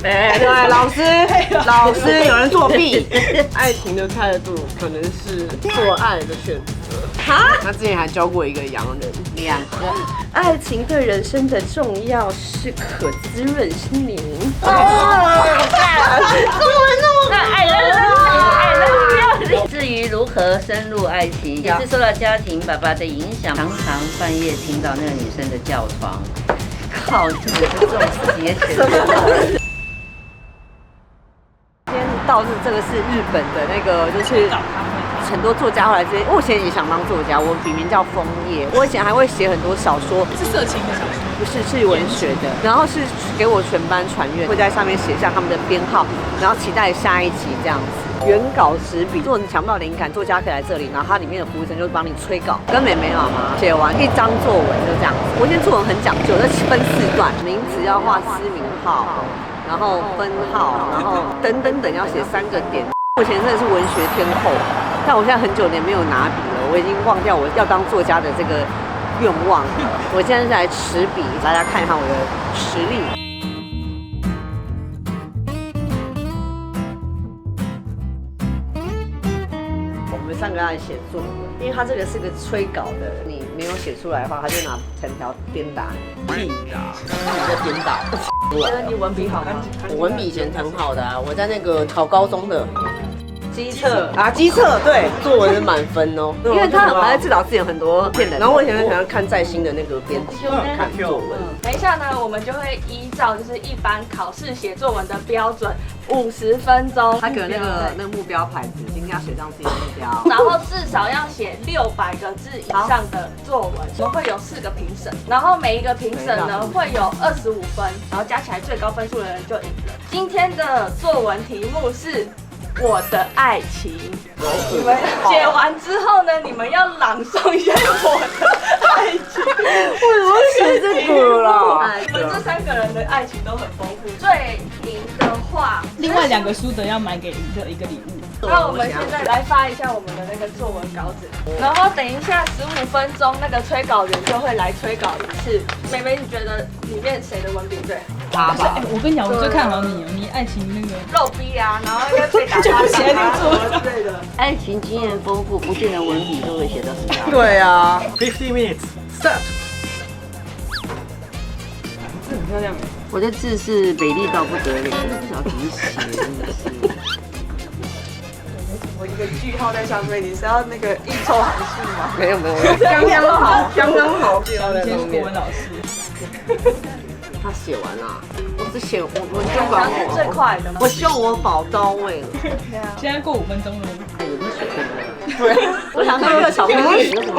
对，老师有人作弊。爱情的态度可能是做爱的选择。哈？他之前还教过一个洋人。2个。爱情对人生的重要是可滋润心灵。中文那么爱人。至于如何深入爱情，也是受到家庭爸爸的影响，常常半夜听到那个女生的叫床。靠，真的是这种事情也写得出来。今天到这个是日本的那个，就是很多作家后来这些，我以前也想当作家，我笔名叫枫叶。我以前还会写很多小说，是色情的小说，不是文学的，然后是给我全班传阅，会在上面写下他们的编号，然后期待下一集这样子。原稿执笔，如果你想不到灵感，作家可以来这里，然后它里面的服务生就帮你催稿，跟妹妹妈妈写完一张作文就这样子。我以前作文很讲究，分4段，名词要画私名号，然后分号，然后等要写3个点。我以前真的是文学天后，但我现在很久年没有拿笔了，我已经忘掉我要当作家的这个愿望。我现在是来持笔，大家看一下我的实力。我们3个要来写作文，因为他这个是个催稿的，你没有写出来的话，他就拿藤条鞭打你。屁呀！你在鞭打。觉得你文笔好吗？我文笔以前很好的啊，我在那个考高中的基测对，作文是满分哦，因为他很爱自导自演很多骗人。然后我以前很喜欢看在新的那个编辑看作文。等一下呢，我们就会依照就是一般考试写作文的标准，50分钟。他给那个目标牌子，一定要写上自己的目标，然后至少要写600个字以上的作文。我们会有4个评审，然后每一个评审呢会有25分，然后加起来最高分数的人就赢了。今天的作文题目是我的爱情。你们写完之后呢，你们要朗诵一下我的爱情。为什么写这个啦？你们这3个人的爱情都很丰富。最赢的话，另外2个输的要买给赢的一个礼物。那我们现在来发一下我们的那个作文稿纸，然后等一下15分钟，那个催稿员就会来催稿一次。妹妹，你觉得里面谁的文笔最好？我跟你讲，我最看好你，你爱情那个肉逼啊，然后又被打就不写那个作文之类的。爱情经验丰富，不见得文笔都会写到是他。对啊，50 minutes start。字很漂亮。我的字是美丽到不得了，不晓得怎么写，真的是。我一个句号在上面，你是要那个应酬函数吗？没有，刚刚好，以前是国文老师。他写完了，我只写我就把是最快的吗？我希望我保到位了。现在过5分钟了。对，我想那个小朋友，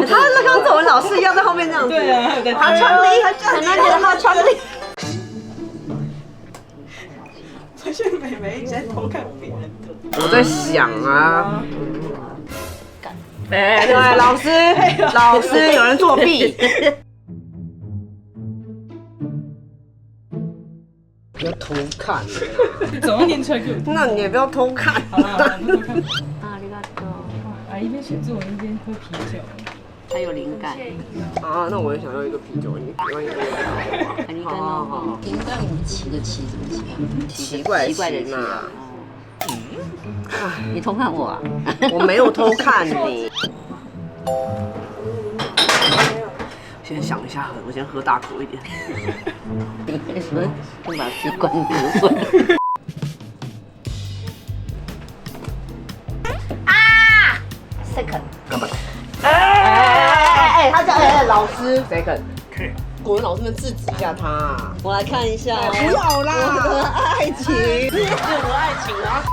他那跟作文老师一样在后面这样子。对啊，他穿力，很难觉得他穿力。发现妹妹一直在偷看别人的。我在想啊。对，老师有人作弊。不要偷看，总要念出来给我听。那你也不要偷看。好了，偷看。啊，你看，一边写作文一边喝啤酒，才有灵感。啊，那我也想要一个啤酒，你喜欢一个？你跟哦，灵感我们起个起怎么起啊？奇怪的奇嘛。你偷看我啊？我没有偷看你。先想一下，我先喝大口一点。你为什么先把自己灌得混？啊 ！Second。他叫老师 Second。国文老师们制止一下他。我来看一下。不要啦！我的爱情，我的爱情啊！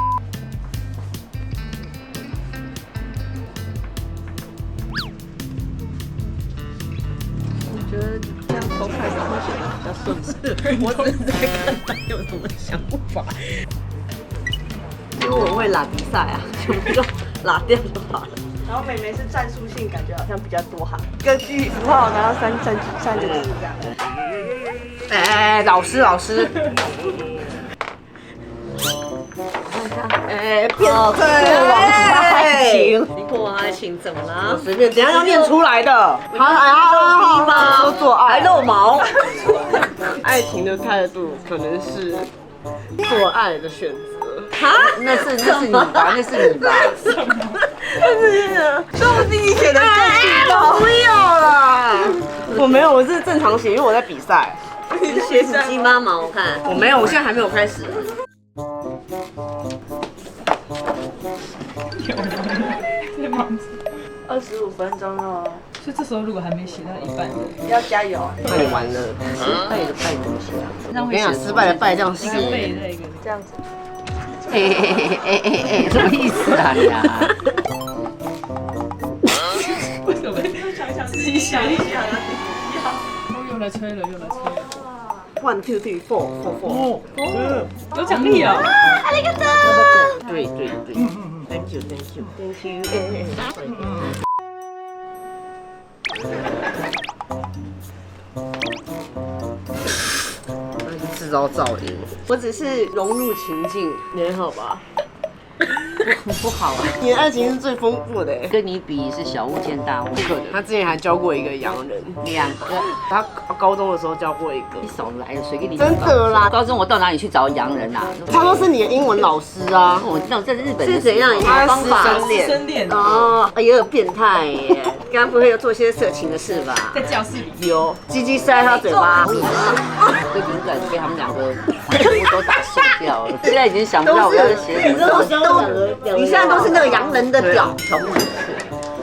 我觉得这样偷看然后写的比较顺手。我只是在看他有什么想法。因为我会拉比赛啊，全部就拉掉就好了。然后妹妹是战术性，感觉好像比较多行，一个句符号，然后三个字这样。老师。变过往爱情，你过往爱情怎么了？随便，等下要念出来的。好，做爱还露毛。爱情的态度可能是做爱的选择。那是你吧，那是你吧。说不定你写的更劲爆。不要啦，我没有，我是正常写，因为我在比赛。你写什么鸡妈毛？我看我没有，我现在还没有开始。在忙着。 25分钟哦，所以这时候如果还没写到一半，要加油。那你完了。失败的败怎么写啊？我跟你讲，失败的败这样一个背写。在一个。这样子。什么意思啊你啊？为什么？想自己想一想啊！又来吹了，又来吹了。 1 2 3 4 4 4。有奖励啊！对。Thank you。制造噪音，我只是融入情境，你还好吧？不好啊，你的爱情是最丰富的，跟你比是小巫见大巫。不可能。他之前还教过一个洋人，2个。他高中的时候教过一个。你少来了，谁给你？真的啦！高中我到哪里去找洋人啊？他说是你的英文老师啊。我知道在日本是怎样？他方法生恋哦，有点变态耶！刚刚不会有做些色情的事吧？在教室里有，鸡鸡塞他嘴巴。这灵感被他们2个全部都打碎掉了。现在已经想不到我要写什么。你现在都是那个洋人的屌，全部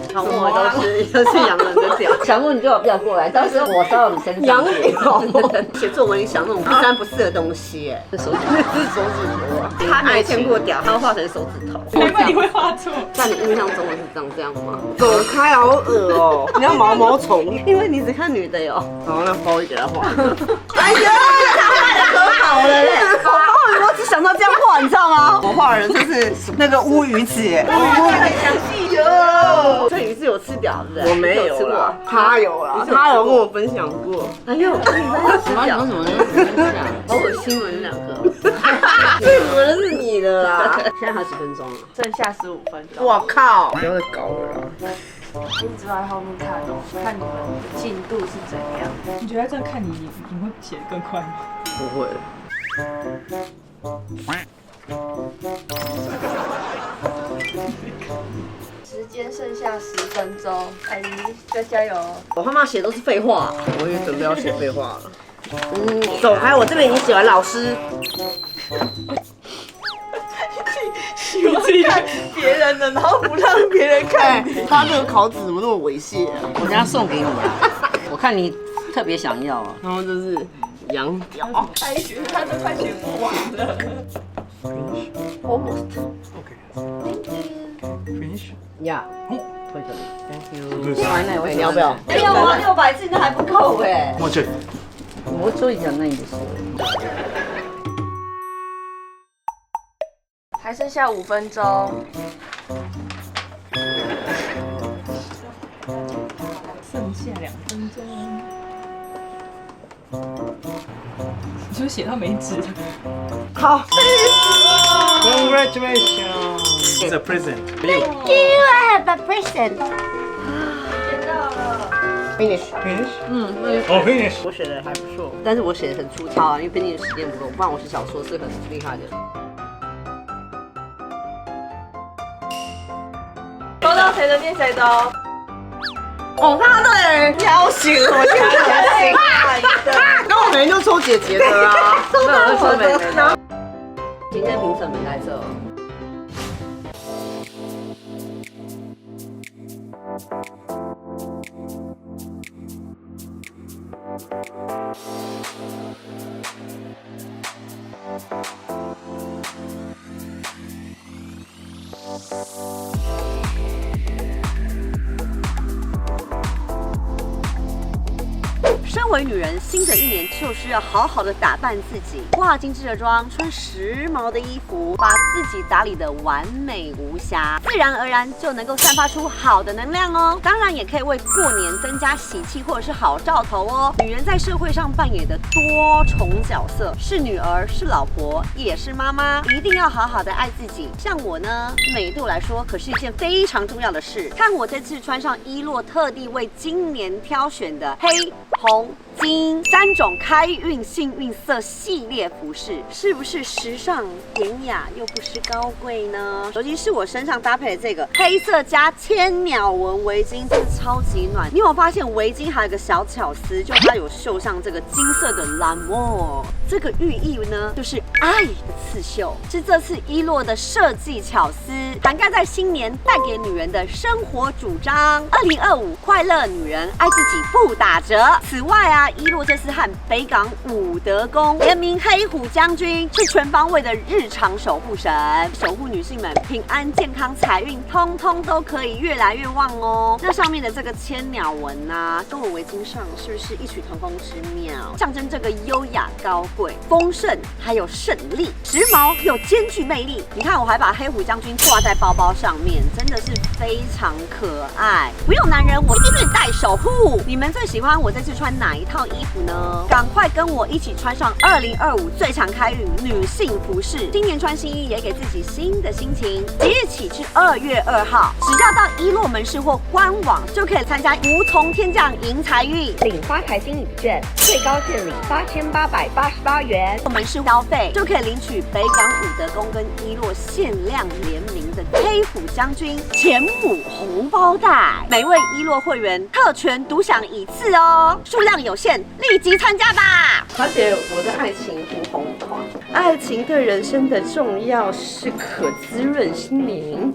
全部都是洋人的屌。小木，你最好不要过来，到时候我烧到你身上。洋屌，写作文你想那种不三不四的东西，这手指那是手指头啊。他没见过屌，他会画成手指头。难怪你会画错。在你印象中我是长这样吗？走开，好恶哦！你要毛毛虫，因为你只看女的哟。然后那包给他画。哎呀，他画的可好了嘞！我只想到这样画，你知道吗？我画的人就是那个乌鱼子，乌鱼很详细哟。这鱼是有吃屌的，我没有啦，他有啦，他有跟我分享过。哎呦，什么讲什么？好恶心哦，你们2个。最恶的是你的啦。现在还10分钟了，剩下15分钟。我靠！不要再搞了啦。一直在后面看哦，看你们的进度是怎样。你觉得这样看你会写得更快吗？不会。时间剩下10分钟，哎，你再加油哦。我他妈写都是废话，我也准备要写废话了。走开！我这边已经写完，老师。我自己看别人的，然后不让别人看。他这个考纸怎么那么猥亵啊？我等下送给你啊！我看你特别想要啊。然后就是羊屌。他觉得他都快写不完了。Almost. Okay. Finish. Yeah. 推这里。 Thank you. 对你要不要？哎呀，我600字都还不够哎。もうちょい。もうちょいじゃないんですよ。还剩下5分钟。剩下2分钟。你是不是写到没纸？好。Congratulations. It's a present. Thank you. I have a present. 写到了。Finish. Finish? Oh, finish. 我写的还不错，但是我写的很粗糙啊，因为毕竟时间不够，不然我写小说是很厉害的。抽到谁的念谁的哦。哦，他对，挑醒了，我挑醒。那我每天就抽姐姐的啊，那我就抽妹妹的。今天评审没来这。身为女人，新的一年就是要好好的打扮自己，化精致的妆，穿时髦的衣服，把自己打理得完美无瑕，自然而然就能够散发出好的能量哦。当然也可以为过年增加喜气或者是好兆头哦。女人在社会上扮演的多重角色，是女儿，是老婆，也是妈妈，一定要好好的爱自己。像我呢，美对我来说可是一件非常重要的事。看我这次穿上伊洛特地为今年挑选的黑红紫巾，3种开运幸运色系列服饰，是不是时尚典雅又不失高贵呢？尤其是我身上搭配的这个黑色加千鸟纹围巾，真的超级暖。你有没有发现围巾还有一个小巧思，就它有绣上这个金色的蓝墨，这个寓意呢就是爱的刺绣，是这次伊洛的设计巧思，涵盖在新年带给女人的生活主张。2025快乐女人爱自己不打折。此外啊，伊洛这次和北港武德宫联名黑虎将军，是全方位的日常守护神，守护女性们平安健康财运，通通都可以越来越旺哦。那上面的这个千鸟纹啊，跟我围巾上是不是异曲同工之妙？象征这个优雅高贵、丰盛，还有胜利，时髦又兼具魅力。你看，我还把黑虎将军挂在包包上面，真的是非常可爱。不用男人，我一定带守护。你们最喜欢我这次穿哪一套衣服呢？赶快跟我一起穿上2025最强开运女性服饰。今年穿新衣也给自己新的心情。即日起至2月2号，只要到伊洛门市或官网就可以参加无从天降迎财运，领发财金礼券，最高限领8888元。门市消费就可以领取北港武德宫跟伊洛限量联名的黑虎将军钱母红包袋，每位伊洛会员特权独享1次哦，数量有限，立即参加吧！而且我的爱情不疯狂，爱情对人生的重要是可滋润心灵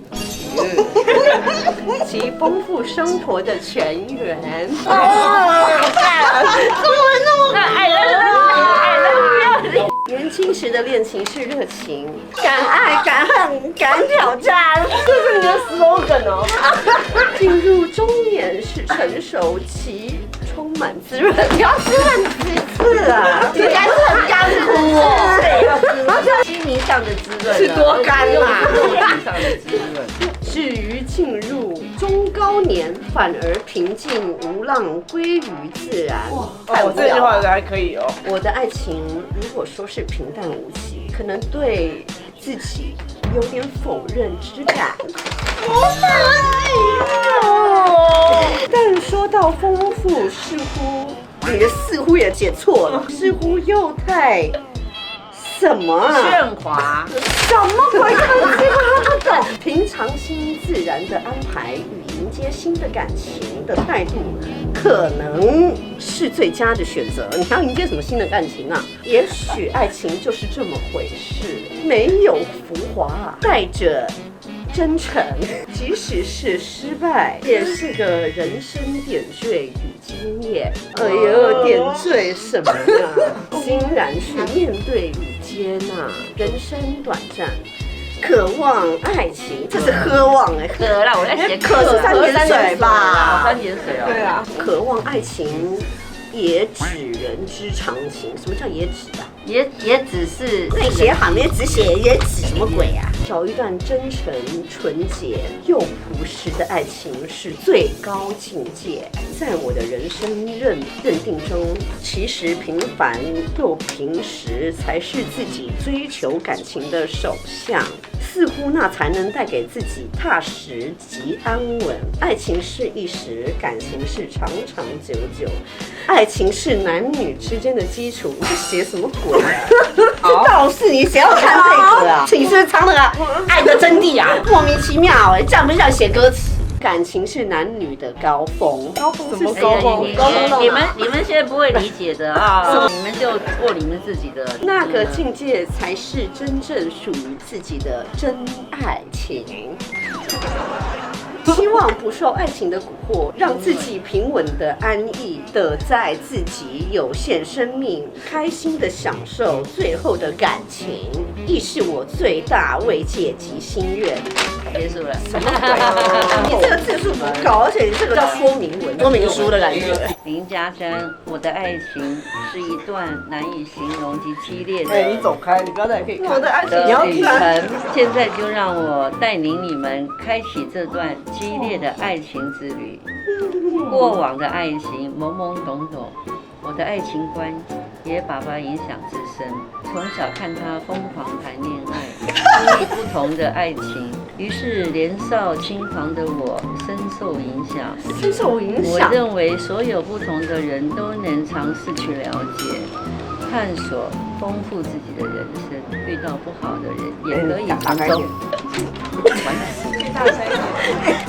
及丰富生活的泉源。年轻时的恋情是热情，敢爱敢恨敢挑战，这是你的 slogan 哦。进入中年是成熟期，充满滋润。你要滋润几次啊？应该是很干枯哦。心灵上的滋润是多干啊？肉体上的滋润。至于进入中高年，反而平静无浪，归于自然。哦，这句话还可以哦。我的爱情如果说是平淡无奇，可能对自己有点否认之感。但说到丰富，似乎你的似乎也写错了，似乎又太什么啊？顺滑。什么鬼东西我都不懂。平常心自然的安排与迎接新的感情的态度，可能是最佳的选择。你还要迎接什么新的感情啊？也许爱情就是这么回事，没有浮华，带着真诚，即使是失败，也是个人生点缀与经验。哎呦，点缀什么呀？欣然去面对与接纳，人生短暂。渴望爱情，这是渴望哎，渴啦，我在写渴是3点水吧？3点水哦。对啊，渴望爱情，也指人之常情。什么叫也指啊？也只是那你写好，你只写也指什么鬼啊？找一段真诚、纯洁又朴实的爱情是最高境界。在我的人生认定中，其实平凡又平实才是自己追求感情的首相，似乎那才能带给自己踏实及安稳。爱情是一时，感情是长长久久。爱情是男女之间的基础。你在写什么鬼啊？告诉你，谁要看这个啊？你是不是唱那个《爱的真谛》啊？莫名其妙哎，这样不像写歌词。感情是男女的高峰，高峰是什么？你们现在不会理解的啊，你们就过你们自己的那个境界，才是真正属于自己的真爱情。希望不受爱情的蛊惑，让自己平稳的安逸的在自己有限生命开心的享受最后的感情，亦是我最大慰藉及心愿。结束了。什么鬼啊？你这个字数不高，而且你这个叫说明文、说明书的感觉。林家珍，我的爱情是一段难以形容及激烈的。哎，你走开，你不要再可以看。我的爱情的旅程，现在就让我带领你们开启这段激烈的爱情之旅。过往的爱情懵懵懂懂，我的爱情观也爸爸影响至深。从小看他疯狂谈恋爱，经历不同的爱情，于是年少轻狂的我深受影响。深受影我响。认为所有不同的人都能尝试去了解、探索、丰富自己的人生。遇到不好的人，也可以从中，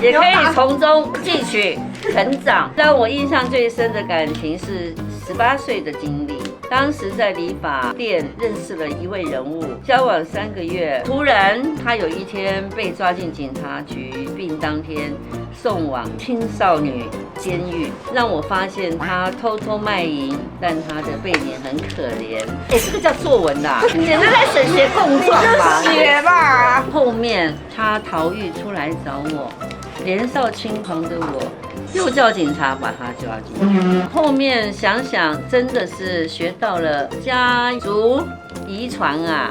也可以从中汲取成长。让我印象最深的感情是18岁的经历。当时在理发店认识了一位人物，交往3个月，突然他有一天被抓进警察局，并当天送往青少女监狱，让我发现他偷偷卖淫，但他的背脸很可怜。这个叫作文啦，简直在省学共创嘛。写吧。后面他逃狱出来找我，年少轻狂的我又叫警察把他抓进去。后面想想，真的是学到了家族遗传啊。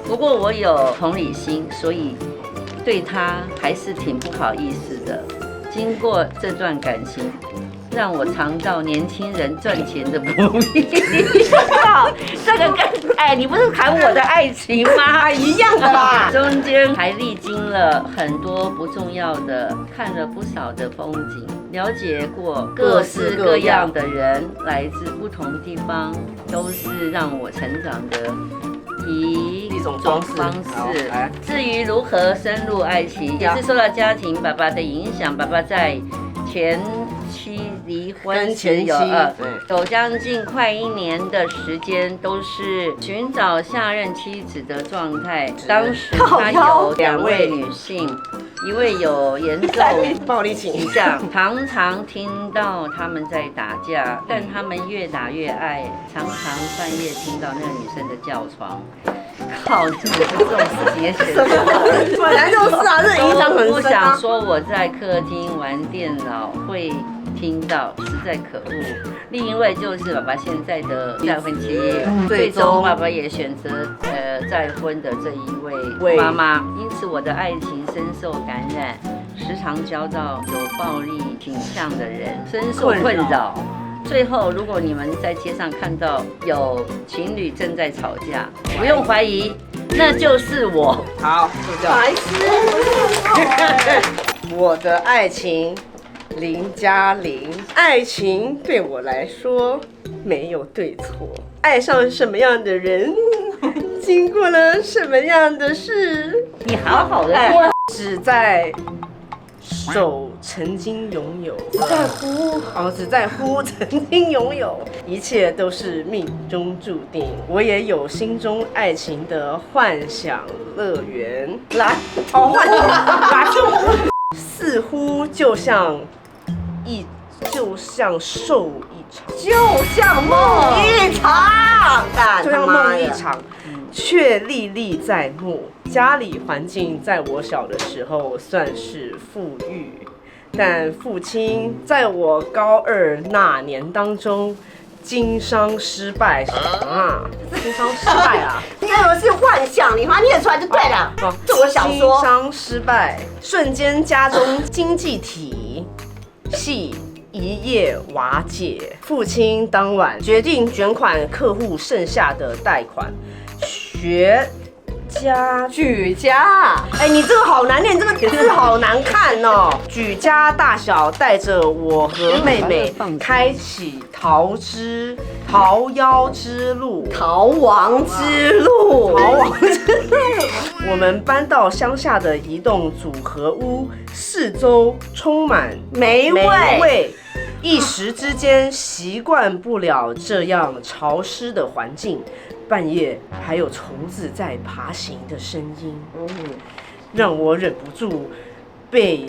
不过我有同理心，所以对他还是挺不好意思的。经过这段感情，让我尝到年轻人赚钱的不易。这个跟你不是谈我的爱情吗？一样的吧。中间还历经了很多不重要的，看了不少的风景，了解过各式各样的人，来自不同地方，都是让我成长的一种方式。至于如何深入爱情，也是受到家庭爸爸的影响。爸爸在前妻离婚前有将近快1年的时间，都是寻找下任妻子的状态。当时他有2位女性，一位有严重暴力倾向，常常听到他们在打架，但他们越打越爱，常常半夜听到那个女生的叫床。靠，真的是这种事情也写的，本来就是啊，这影响很深啊。不想说我在客厅玩电脑会听到，实在可恶。另一位就是爸爸现在的再婚妻，最终爸爸也选择再婚的这一位妈妈，因此我的爱情深受感染，时常交到有暴力倾向的人，深受困扰。最后，如果你们在街上看到有情侣正在吵架，不用怀疑，那就是我。好，就这样。白痴。我的爱情0+0，爱情对我来说没有对错，爱上什么样的人，经过了什么样的事，你好好的说，只在手曾经拥有，只在乎曾经拥有，一切都是命中注定。我也有心中爱情的幻想乐园，幻想，似乎就像受一场，就像梦一场，就像梦一场。却历历在目。家里环境在我小的时候算是富裕，但父亲在我高2那年当中经商失败。经商失败啊？这个是幻想，你把它念出来就对了。这我小说。经商失败，瞬间家中经济体系一夜瓦解。父亲当晚决定卷款客户剩下的贷款。举家，你这个好难念，这个字好难看哦。举家大小带着我和妹妹，开启逃夭之路，逃亡之路。我们搬到乡下的一栋组合屋，四周充满霉味。一时之间习惯不了这样潮湿的环境，半夜还有虫子在爬行的声音，让我忍不住背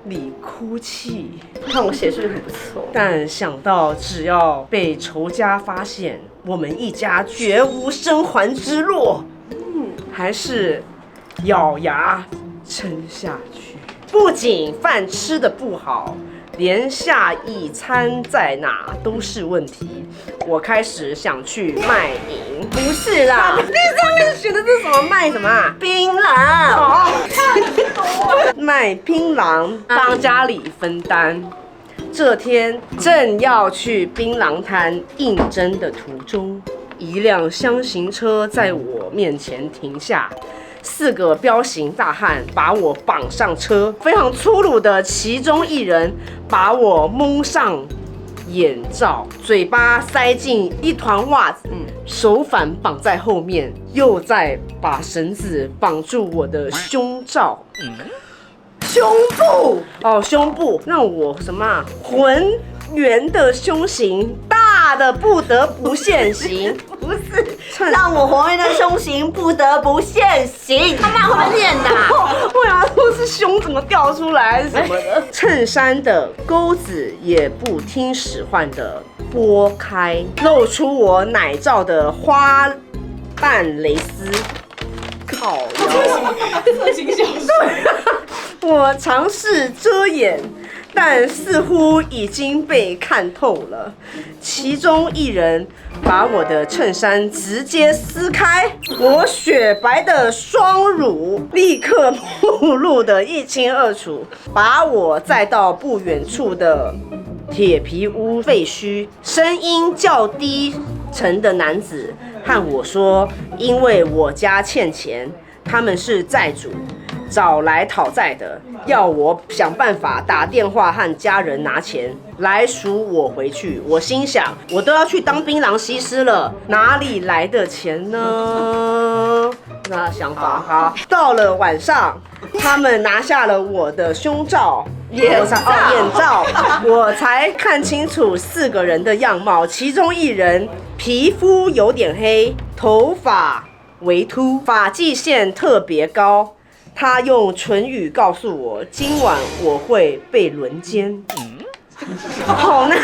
里哭泣。看我写是很不错，但想到只要被仇家发现，我们一家绝无生还之路，还是咬牙撑下去。不仅饭吃得不好，连下一餐在哪都是问题。我开始想去卖淫，不是啦，你上面写的是什么卖什么啊？槟榔，卖槟榔帮家里分担。这天正要去槟榔摊应征的途中，一辆厢型车在我面前停下。4个彪形大汉把我绑上车，非常粗鲁的其中一人把我蒙上眼罩，嘴巴塞进一团袜子，手反绑在后面，又再把绳子绑住我的胸罩。胸部让我什么啊？浑圆的胸型，大的不得不现形，不是让我浑圆的胸型不得不现形，他妈会不会念的？我想说是胸怎么掉出来还是什么的。衬衫的钩子也不听使唤的拨开，露出我奶罩的花瓣蕾丝。靠腰，色情小说。我尝试遮掩，但似乎已经被看透了。其中一人把我的衬衫直接撕开，我雪白的双乳立刻暴露得一清二楚，把我载到不远处的铁皮屋废墟。声音较低沉的男子和我说，因为我家欠钱，他们是债主，找来讨债的，要我想办法打电话和家人拿钱来赎我回去。我心想，我都要去当槟榔西施了，哪里来的钱呢？那想法好。到了晚上，他们拿下了我的胸罩。眼罩，我才看清楚4个人的样貌。其中一人皮肤有点黑，头发微秃，发际线特别高。他用唇语告诉我，今晚我会被轮奸。好难，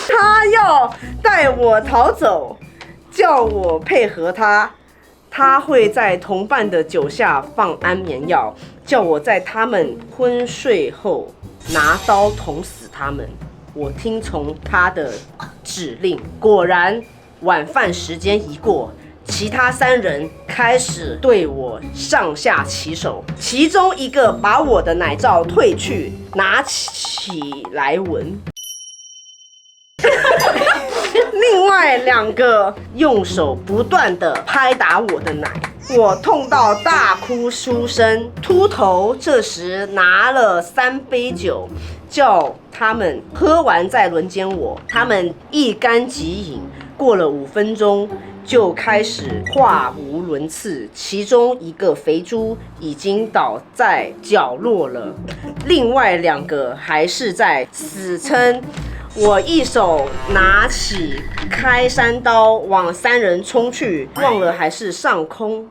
他要带我逃走，叫我配合他。他会在同伴的酒下放安眠药，叫我在他们昏睡后拿刀捅死他们。我听从他的指令，果然晚饭时间一过，其他3人开始对我上下其手，其中一个把我的奶罩褪去，拿起来闻。另外2个用手不断地拍打我的奶，我痛到大哭出声。秃头这时拿了3杯酒，叫他们喝完再轮奸我。他们一干即饮，过了5分钟就开始话无伦次。其中一个肥猪已经倒在角落了，另外2个还是在死撑。我一手拿起开山刀往3人冲去，忘了还是上空，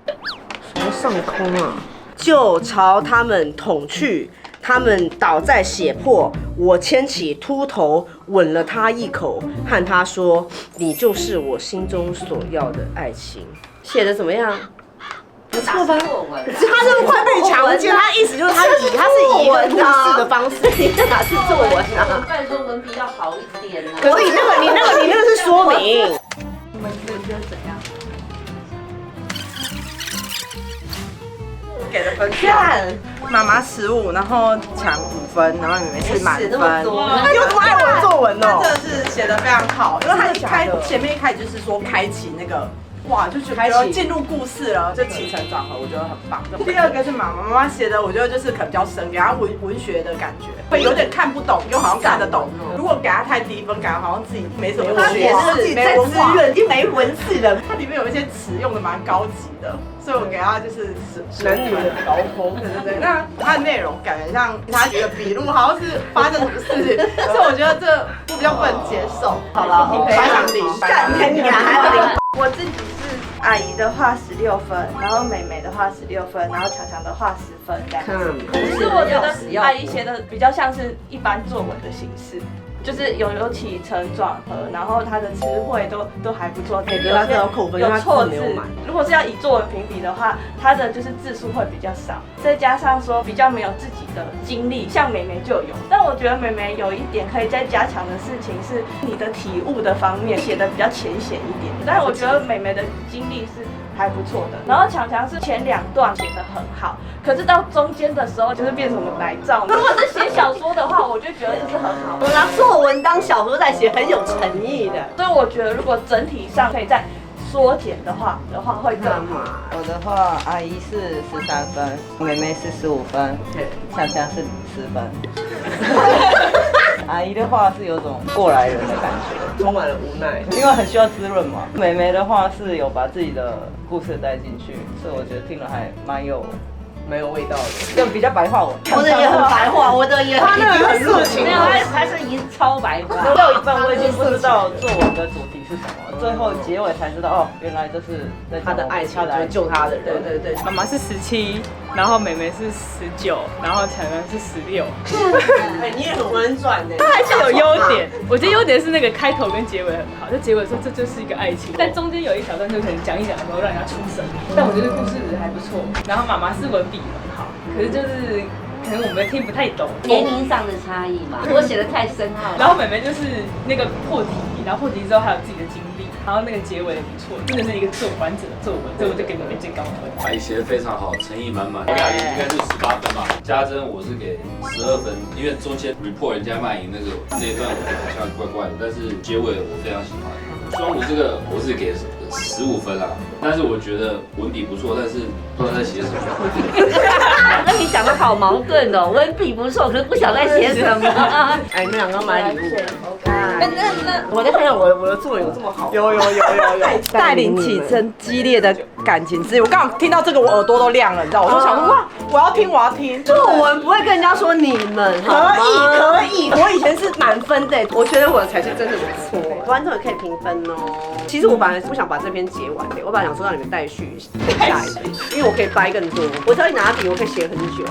什么上空啊？就朝他们捅去，他们倒在血泊。我牵起秃头，吻了他一口，和他说：“你就是我心中所要的爱情。”写的怎么样？不错吧？他这么快被强奸，他意思就是他是以一个故事的方式，你这哪是作文啊？不然说文笔要好一点啊。可是你那个是说明。你们觉得怎样？给的分看，妈妈15，然后抢5分，然后妹妹是满分。那你为什么爱我的作文哦？他真的是写的非常好，因为他前面一开始就是说开启那个。哇，就觉得进入故事了，就起承转合，我觉得很棒。第2个是妈妈写的，我觉得就是可能比较深，给他文学的感觉，会有点看不懂，又好像看得懂。如果给他太低分，感觉好像自己没什么学识，没文化，已经没文字了。它里面有一些词用的蛮高级的，所以我给他就是男女的高峰。对。那它的内容感觉像他写的笔录，好像是发生什么事情，所以我觉得这我比较不能接受。好了，OK，白想0，干你俩还要0。我自己是阿姨的话16分，然后妹妹的话16分，然后强强的话10分这样子。其实我觉得阿姨写的比较像是一般作文的形式，就是有起承转合，然后它的词汇都还不错。给他要扣分，因为他错字字没有满。如果是要以作文评比的话，它的就是字数会比较少，再加上说比较没有自己的经历，像美眉就有。但我觉得美眉有一点可以再加强的事情是你的体悟的方面写的比较浅显一点，但我觉得美眉的经历是还不错的。然后强强是前2段写得很好，可是到中间的时候就是变什么奶罩。如果是写小说的话，我就觉得这是很好的。我拿作文当小说在写，很有诚意的。所以我觉得如果整体上可以再缩减的话会更好。我的话，阿姨是13分，妹妹是15分，强强是10分。阿姨的话是有种过来人的感觉，充满了无奈。因为很需要滋润嘛。妹妹的话是有把自己的故事带进去，所以我觉得听了还蛮有味道的，就比较白话文。我的也很白话，我的也他那个很热情，没有，他是已经超白话。最后一半我已经不知道作文的主题是什么，最后结尾才知道哦，原来就是在他的爱情，就是救他的人。对对对，妈妈是17，然后妹妹是19，然后强强是16。哎，你也很婉转的。它还是有优点，我觉得优点是那个开头跟结尾很好。就结尾说这就是一个爱情，但中间有一小段就可能讲一讲的时候让人家出神。但我觉得故事还不错。然后妈妈是文笔很好，可是就是可能我们听不太懂年龄上的差异嘛，我写的太深奥了。然后妹妹就是那个破题，然后破题之后还有自己的经历，然后那个结尾也不错，真的是一个完整的作文，所以我就给妹妹最高分。还写得非常好，诚意满满。我俩应该是18分吧，家珍我是给12分，因为中间 report 人家卖淫那一段我觉得好像怪怪的，但是结尾我非常喜欢。双五这个我是给15分啦，但是我觉得文笔不错，但是不知道在写什么。那你讲的好矛盾哦，文笔不错，可是不晓得在写什么。哎，你们两个买礼物。我再看看我的作文有这么好？有。带领起真激烈的感情之旅。我刚好听到这个，我耳朵都亮了，你知道？我就想说哇，我要听。作文不会跟人家说你们，可以。我以前是满分的，我觉得我才是真的不错。观众也可以评分哦。其实我本来不想把这篇结完的，我本来想说让你们待续下一篇，因为我可以掰更多。我只要一拿笔，我可以写很久。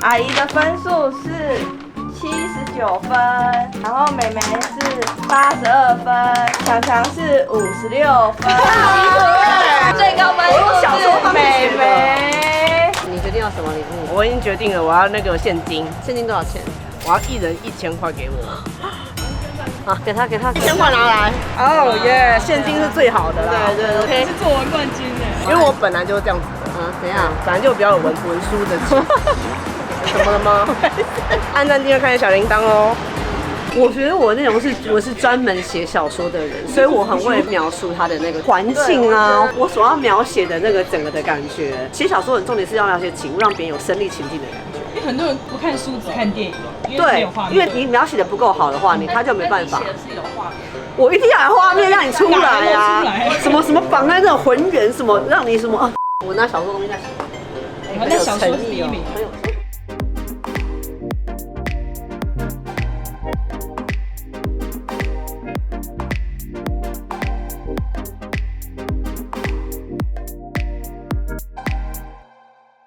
阿姨的分数是79分，然后妹妹是82分，强强是56分，最高分数是妹妹。你决定要什么礼物？我已经决定了，我要那个现金。现金多少钱？我要1人1000块给我。啊，给他，1000块拿来。哦耶，现金是最好的啦。对 ，OK。是作文冠军哎，因为我本来就是这样子的。怎样？本来就比较有文书的气。怎么了吗？按赞订阅，开启小铃铛哦。我觉得我内容我是专门写小说的人，所以我很会描述它的那个环境啊，我所要描写的那个整个的感觉。写小说的重点是要描写景物，让别人有身临其境的感觉。因为很多人不看书只看电影，对，因为你描写的不够好的话，他就没办法。写的是有画面。我一定要有画面让你出来啊！什么绑在那种浑圆，什么让你什么啊？我拿小说东西在写。那小说是第1名。